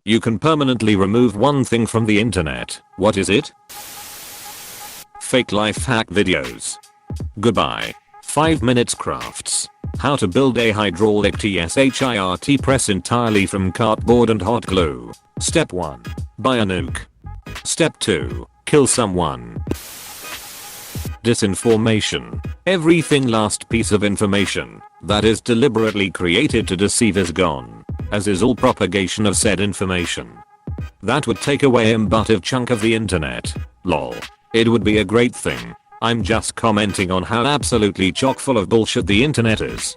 You can permanently remove one thing from the internet. What is it? Fake life hack videos. Goodbye. 5 minutes crafts. How to build a hydraulic TSHIRT press entirely from cardboard and hot glue. Step 1. Buy a nuke. Step 2. Kill someone. Disinformation. Everything last piece of information that is deliberately created to deceive is gone, as is all propagation of said information. That would take away a massive chunk of the internet. Lol. It would be a great thing. I'm just commenting on how absolutely chock full of bullshit the internet is.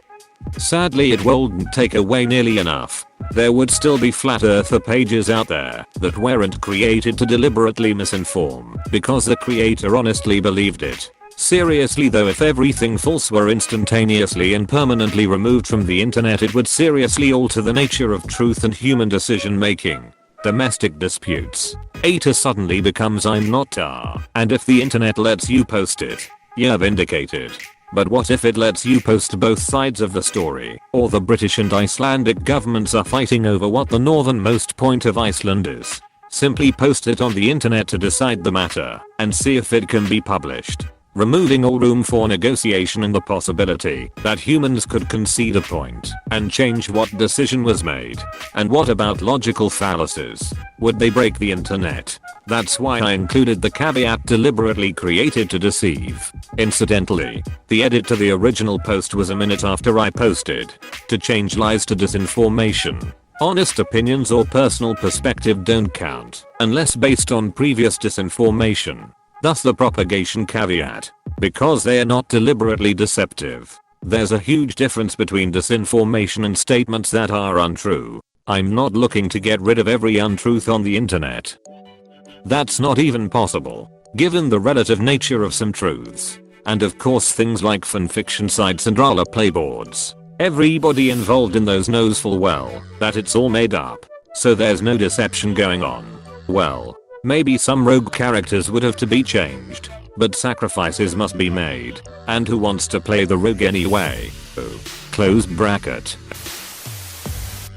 Sadly, it wouldn't take away nearly enough. There would still be flat earther pages out there that weren't created to deliberately misinform because the creator honestly believed it. Seriously though, if everything false were instantaneously and permanently removed from the internet, it would seriously alter the nature of truth and human decision making. Domestic disputes. A suddenly becomes I'm not a, and if the internet lets you post it, you're vindicated. But what if it lets you post both sides of the story, or the British and Icelandic governments are fighting over what the northernmost point of Iceland is? Simply post it on the internet to decide the matter, and see if it can be published, removing all room for negotiation and the possibility that humans could concede a point and change what decision was made. And what about logical fallacies? Would they break the internet? That's why I included the caveat deliberately created to deceive. Incidentally, the edit to the original post was a minute after I posted. To change lies to disinformation. Honest opinions or personal perspective don't count unless based on previous disinformation. Thus the propagation caveat. Because they are not deliberately deceptive. There's a huge difference between disinformation and statements that are untrue. I'm not looking to get rid of every untruth on the internet. That's not even possible, given the relative nature of some truths. And of course things like fanfiction sites and role play boards. Everybody involved in those knows full well that it's all made up. So there's no deception going on. Well, maybe some rogue characters would have to be changed, but sacrifices must be made. And who wants to play the rogue anyway? Oh. Close bracket.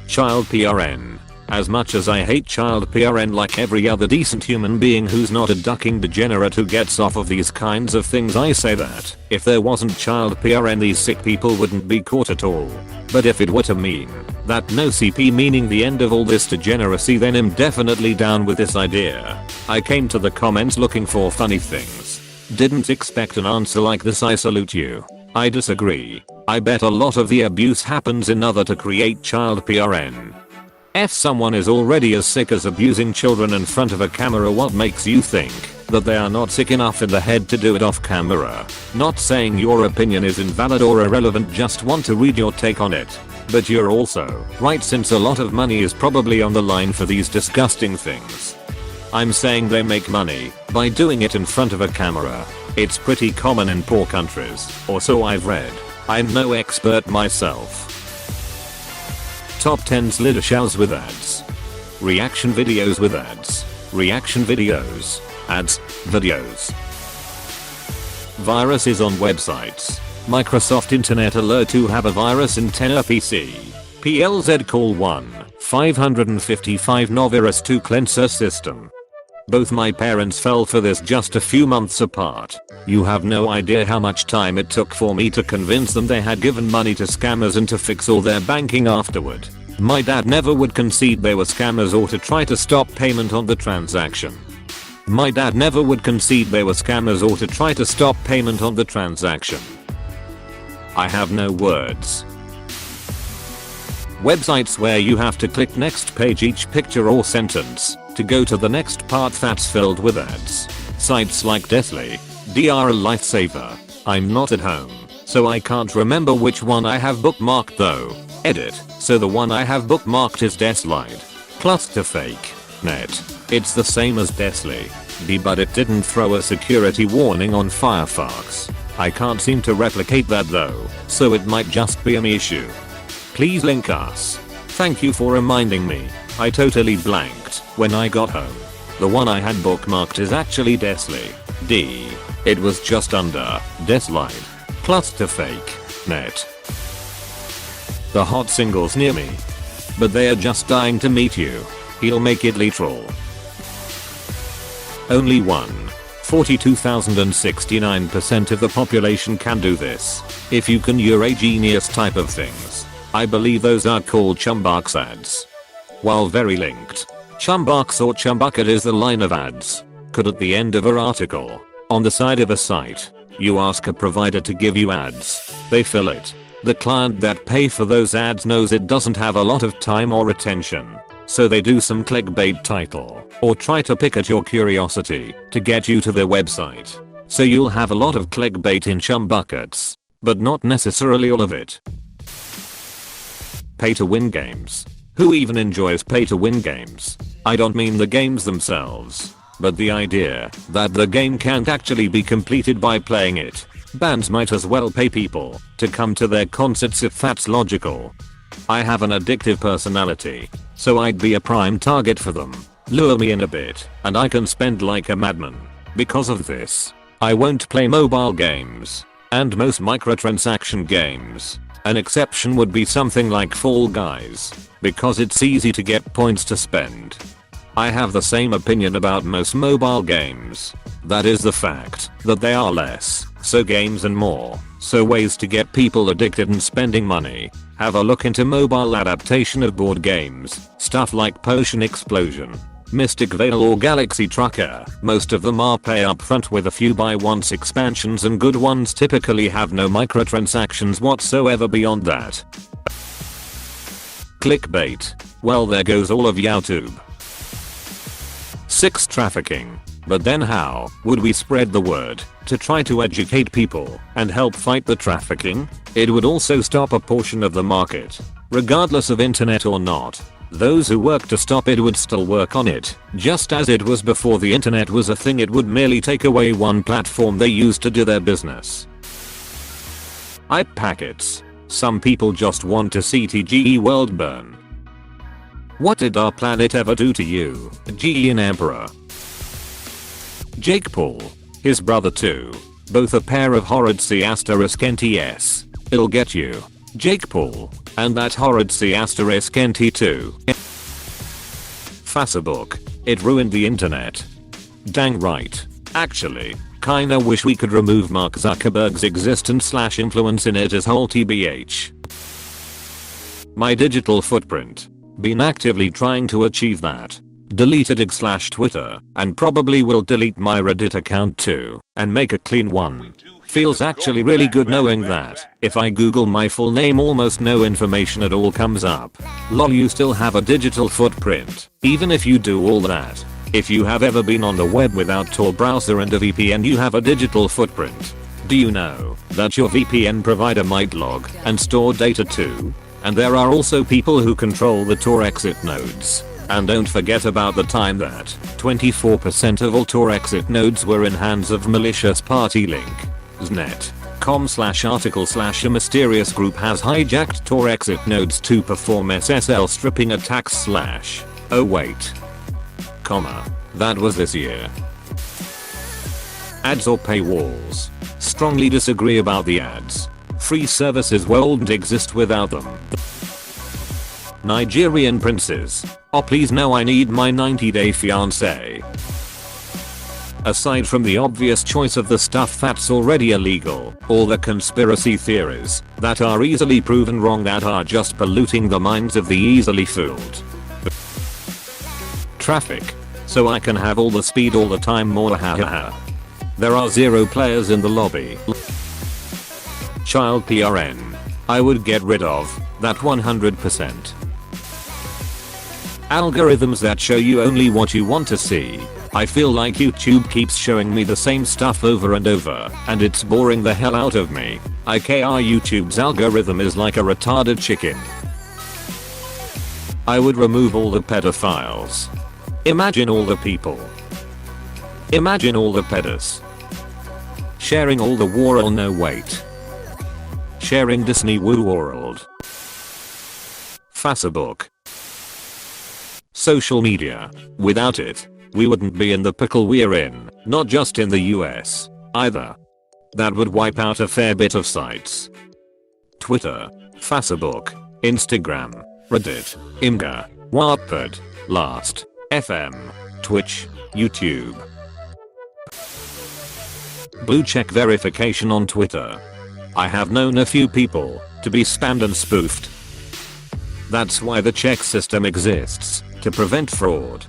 Child PRN. As much as I hate child PRN like every other decent human being who's not a ducking degenerate who gets off of these kinds of things, I say that if there wasn't child PRN, these sick people wouldn't be caught at all. But if it were to mean that no CP, meaning the end of all this degeneracy, then I'm definitely down with this idea. I came to the comments looking for funny things. Didn't expect an answer like this. I salute you. I disagree. I bet a lot of the abuse happens in order to create child PRN. If someone is already as sick as abusing children in front of a camera, what makes you think that they are not sick enough in the head to do it off camera? Not saying your opinion is invalid or irrelevant, just want to read your take on it. But you're also right, since a lot of money is probably on the line for these disgusting things. I'm saying they make money by doing it in front of a camera. It's pretty common in poor countries, or so I've read. I'm no expert myself. Top 10 slideshows with ads. Reaction videos with ads. Reaction videos. Ads. Videos. Viruses on websites. Microsoft Internet Alert to have a virus in 10 PC. PLZ call 1. 555 Novirus to cleanser system. Both my parents fell for this just a few months apart. You have no idea how much time it took for me to convince them they had given money to scammers and to fix all their banking afterward. My dad never would concede they were scammers or to try to stop payment on the transaction. My dad never would concede they were scammers or to try to stop payment on the transaction. I have no words. Websites where you have to click next page each picture or sentence to go to the next part that's filled with ads. Sites like Deathly, DR a lifesaver. I'm not at home, so I can't remember which one I have bookmarked though. Edit, so the one I have bookmarked is Deathslide. Clusterfake. Net. It's the same as Deathly, but it didn't throw a security warning on Firefox. I can't seem to replicate that though, so it might just be an issue. Please link us. Thank you for reminding me. I totally blanked when I got home. The one I had bookmarked is actually Deathly. D. It was just under Deathslide. Clusterfake. Net. The hot singles near me. But they are just dying to meet you. He'll make it literal. Only 42,069% of the population can do this. If you can, you're a genius type of things. I believe those are called chumbucks ads. While very linked, chumbucks or chumbucket is the line of ads. Could at the end of an article, on the side of a site, you ask a provider to give you ads. They fill it. The client that pay for those ads knows it doesn't have a lot of time or attention. So they do some clickbait title, or try to pick at your curiosity to get you to their website. So you'll have a lot of clickbait in chumbuckets, but not necessarily all of it. Pay to win games. Who even enjoys pay to win games? I don't mean the games themselves, but the idea that the game can't actually be completed by playing it. Bands might as well pay people to come to their concerts if that's logical. I have an addictive personality, so I'd be a prime target for them. Lure me in a bit, and I can spend like a madman. Because of this, I won't play mobile games, and most microtransaction games. An exception would be something like Fall Guys, because it's easy to get points to spend. I have the same opinion about most mobile games. That is the fact that they are less so games and more so ways to get people addicted and spending money. Have a look into mobile adaptation of board games, stuff like Potion Explosion, Mystic Vale or Galaxy Trucker. Most of them are pay up front with a few buy once expansions, and good ones typically have no microtransactions whatsoever beyond that. Clickbait. Well, there goes all of YouTube. 6. Trafficking. But then how would we spread the word to try to educate people and help fight the trafficking? It would also stop a portion of the market. Regardless of internet or not, those who work to stop it would still work on it. Just as it was before the internet was a thing, it would merely take away one platform they used to do their business. IP packets. Some people just want to see TGE world burn. What did our planet ever do to you, GE and Emperor? Jake Paul, his brother too, both a pair of horrid C***NTS. It'll get you. Jake Paul, and that horrid C***NT too. Facebook, it ruined the internet. Dang right. Actually, kinda wish we could remove Mark Zuckerberg's existence/influence in it as whole tbh. My digital footprint. Been actively trying to achieve that. Deleted X/Twitter, and probably will delete my Reddit account too, and make a clean one. Feels actually really good knowing that if I Google my full name, almost no information at all comes up. Lol, you still have a digital footprint, even if you do all that. If you have ever been on the web without Tor browser and a VPN, you have a digital footprint. Do you know that your VPN provider might log and store data too? And there are also people who control the Tor exit nodes. And don't forget about the time that 24% of all Tor exit nodes were in hands of malicious party link. .com/article/a mysterious group has hijacked Tor exit nodes to perform SSL stripping attacks / oh wait. That was this year. Ads or paywalls? Strongly disagree about the ads. Free services won't exist without them. Nigerian princes. Oh please no, I need my 90-day fiancé. Aside from the obvious choice of the stuff that's already illegal, all the conspiracy theories that are easily proven wrong that are just polluting the minds of the easily fooled. Traffic. So I can have all the speed all the time more hahaha. There are 0 players in the lobby. Child PRN. I would get rid of that 100%. Algorithms that show you only what you want to see. I feel like YouTube keeps showing me the same stuff over and over, and it's boring the hell out of me. YouTube's algorithm is like a retarded chicken. I would remove all the pedophiles. Imagine all the people. Imagine all the pedos. Sharing all the war. Oh no wait. Sharing Disney Woo World. Facebook. Social media. Without it, we wouldn't be in the pickle we're in, not just in the US, either. That would wipe out a fair bit of sites. Twitter, Facebook, Instagram, Reddit, Imgur, Wattpad, Last. FM. Twitch. YouTube. Blue check verification on Twitter. I have known a few people to be spammed and spoofed. That's why the check system exists, to prevent fraud.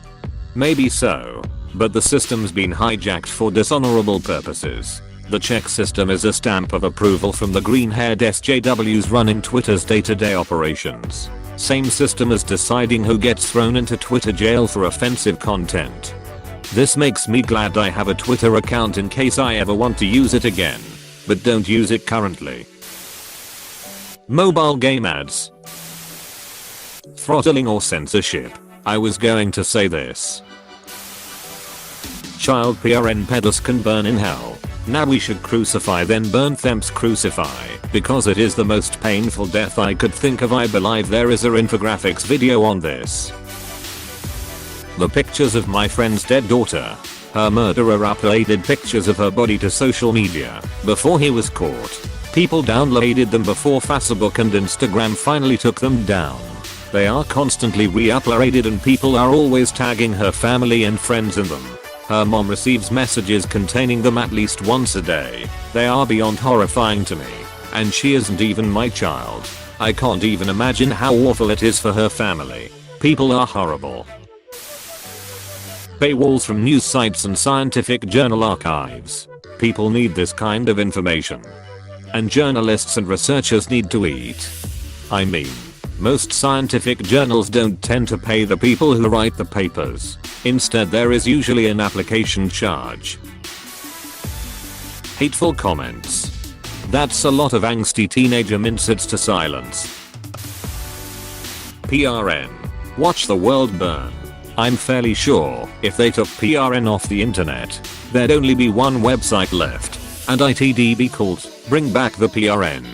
Maybe so, but the system's been hijacked for dishonorable purposes. The check system is a stamp of approval from the green-haired SJWs running Twitter's day-to-day operations. Same system as deciding who gets thrown into Twitter jail for offensive content. This makes me glad I have a Twitter account in case I ever want to use it again, but don't use it currently. Mobile game ads. Throttling or censorship. I was going to say this. Child PRN peddlers can burn in hell. Now we should crucify then burn them's crucify, because it is the most painful death I could think of. I believe there is a infographics video on this. The pictures of my friend's dead daughter. Her murderer uploaded pictures of her body to social media before he was caught. People downloaded them before Facebook and Instagram finally took them down. They are constantly re-uploaded and people are always tagging her family and friends in them. Her mom receives messages containing them at least once a day. They are beyond horrifying to me. And she isn't even my child. I can't even imagine how awful it is for her family. People are horrible. Paywalls from news sites and scientific journal archives. People need this kind of information. And journalists and researchers need to eat. I mean, most scientific journals don't tend to pay the people who write the papers. Instead there is usually an application charge. Hateful comments. That's a lot of angsty teenager mindsets to silence. PRN. Watch the world burn. I'm fairly sure if they took PRN off the internet, there'd only be one website left, and it'd be called Bring Back the PRN.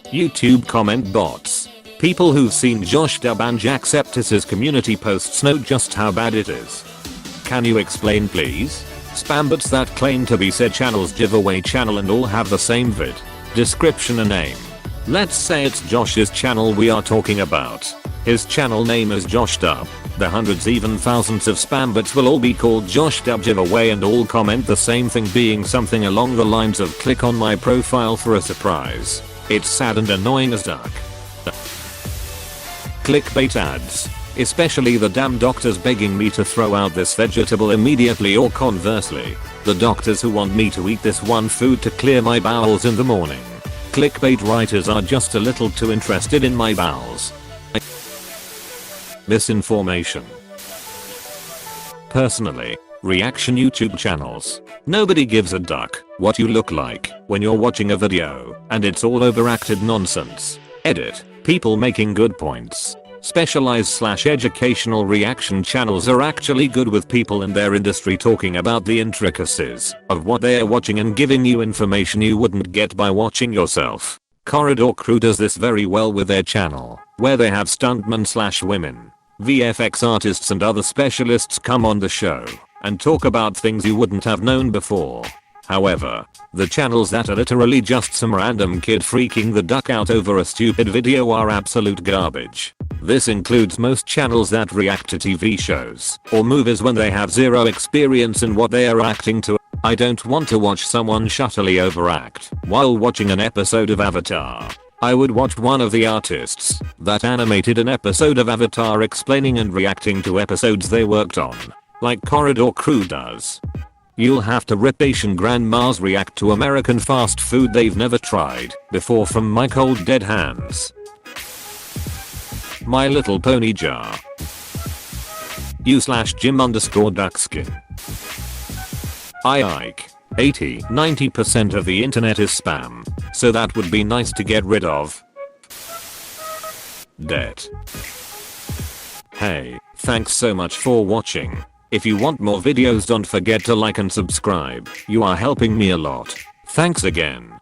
YouTube comment bots. People who've seen Josh Dub and Jackseptic's community posts know just how bad it is. Can you explain please? Spam bots that claim to be said channel's giveaway channel and all have the same vid, description and name. Let's say it's Josh's channel we are talking about. His channel name is Josh Dub. The hundreds even thousands of spam bots will all be called Josh Dub giveaway and all comment the same thing, being something along the lines of click on my profile for a surprise. It's sad and annoying as duck. Clickbait ads. Especially the damn doctors begging me to throw out this vegetable immediately, or conversely, the doctors who want me to eat this one food to clear my bowels in the morning. Clickbait writers are just a little too interested in my bowels. Misinformation. Personally, reaction YouTube channels. Nobody gives a duck what you look like when you're watching a video, and it's all overacted nonsense. Edit. People making good points. Specialized/educational reaction channels are actually good with people in their industry talking about the intricacies of what they are watching and giving you information you wouldn't get by watching yourself. Corridor Crew does this very well with their channel, where they have stuntmen/women, VFX artists and other specialists come on the show and talk about things you wouldn't have known before. However, the channels that are literally just some random kid freaking the duck out over a stupid video are absolute garbage. This includes most channels that react to TV shows or movies when they have zero experience in what they are acting to. I don't want to watch someone shuttily overact while watching an episode of Avatar. I would watch one of the artists that animated an episode of Avatar explaining and reacting to episodes they worked on, like Corridor Crew does. You'll have to rip Asian grandmas react to American fast food they've never tried before from my cold dead hands. My Little Pony jar. U/Jim_Duckskin. Ike. 80-90% of the internet is spam, so that would be nice to get rid of. Debt. Hey, thanks so much for watching. If you want more videos, don't forget to like and subscribe. You are helping me a lot. Thanks again.